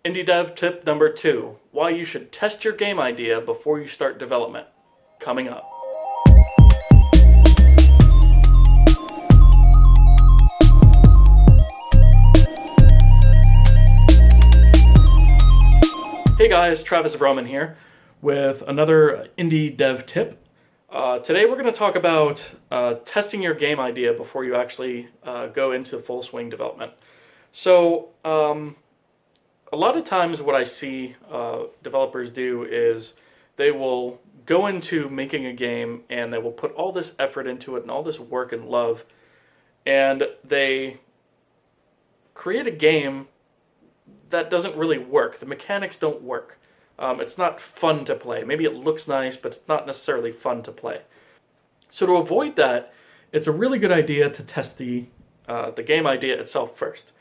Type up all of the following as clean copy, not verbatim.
Indie Dev tip number 2, why you should test your game idea before you start development. Coming up. Hey guys, Travis Vroman here with another Indie Dev tip. Today we're going to talk about testing your game idea before you actually go into full swing development. So, a lot of times what I see developers do is they will go into making a game and they will put all this effort into it and all this work and love, and they create a game that doesn't really work. The mechanics don't work. It's not fun to play. Maybe it looks nice, but it's not necessarily fun to play. So to avoid that, it's a really good idea to test the game idea itself first.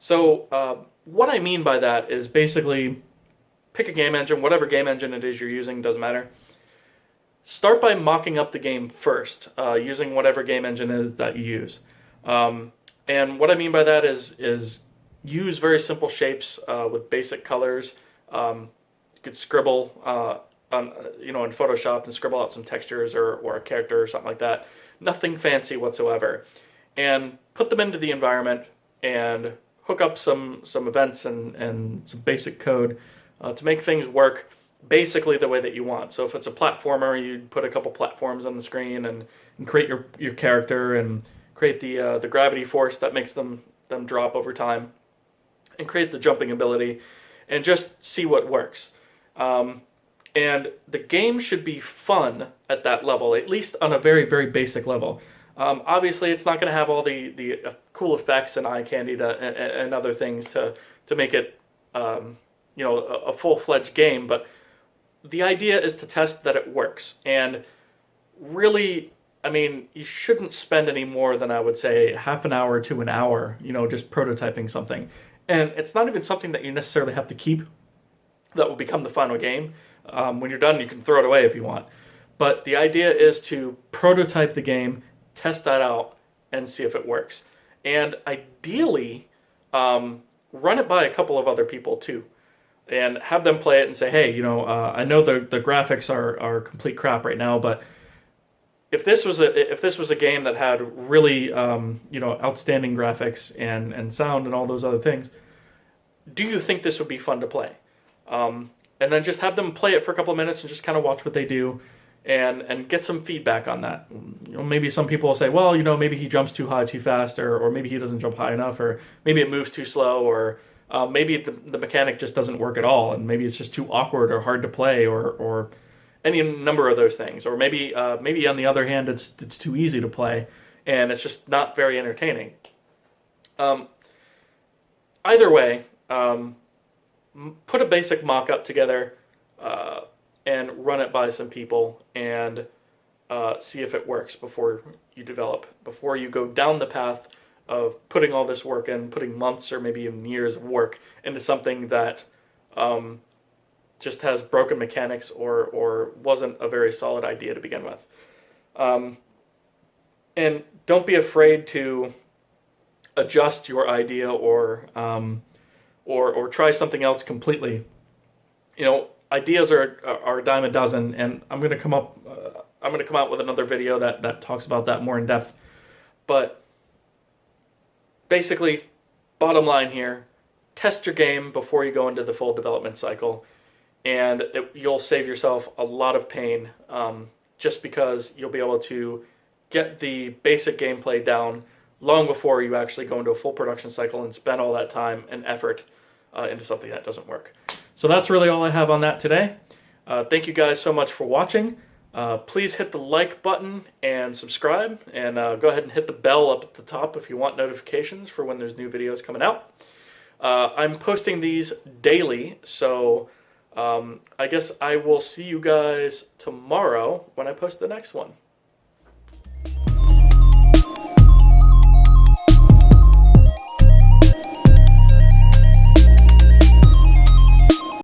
So what I mean by that is basically pick a game engine, whatever game engine it is you're using, doesn't matter. Start by mocking up the game first, using whatever game engine it is that you use. And what I mean by that is use very simple shapes with basic colors. You could scribble in Photoshop and scribble out some textures or a character or something like that. Nothing fancy whatsoever. And put them into the environment and hook up some events and some basic code to make things work basically the way that you want. So if it's a platformer, you'd put a couple platforms on the screen and create your character and create the gravity force that makes them drop over time, and create the jumping ability, and just see what works. And the game should be fun at that level, at least on a very, very basic level. Obviously, it's not going to have all the cool effects and eye candy and other things to make it a full-fledged game, but the idea is to test that it works. And really, I mean, you shouldn't spend any more than, I would say, half an hour to an hour, just prototyping something. And it's not even something that you necessarily have to keep that will become the final game. When you're done, you can throw it away if you want. But the idea is to prototype the game, test that out, and see if it works. And ideally, run it by a couple of other people too, and have them play it and say, hey, I know the graphics are complete crap right now, but if this was a game that had really outstanding graphics and sound and all those other things, do you think this would be fun to play? And then just have them play it for a couple of minutes and just kind of watch what they do, and get some feedback on that. Maybe some people will say, well, maybe he jumps too high too fast, or maybe he doesn't jump high enough, or maybe it moves too slow, or maybe the mechanic just doesn't work at all, and maybe it's just too awkward or hard to play, or any number of those things. Or maybe on the other hand, it's too easy to play, and it's just not very entertaining. Either way, put a basic mock-up together and run it by some people and see if it works before you develop, before you go down the path of putting all this work in, putting months or maybe even years of work into something that just has broken mechanics or wasn't a very solid idea to begin with. And don't be afraid to adjust your idea or try something else completely. Ideas are a dime a dozen, and I'm going to come out with another video that talks about that more in depth. But basically, bottom line here, test your game before you go into the full development cycle, and you'll save yourself a lot of pain, just because you'll be able to get the basic gameplay down long before you actually go into a full production cycle and spend all that time and effort into something that doesn't work. So that's really all I have on that today. Thank you guys so much for watching. Please hit the like button and subscribe, and go ahead and hit the bell up at the top if you want notifications for when there's new videos coming out. I'm posting these daily, so I guess I will see you guys tomorrow when I post the next one.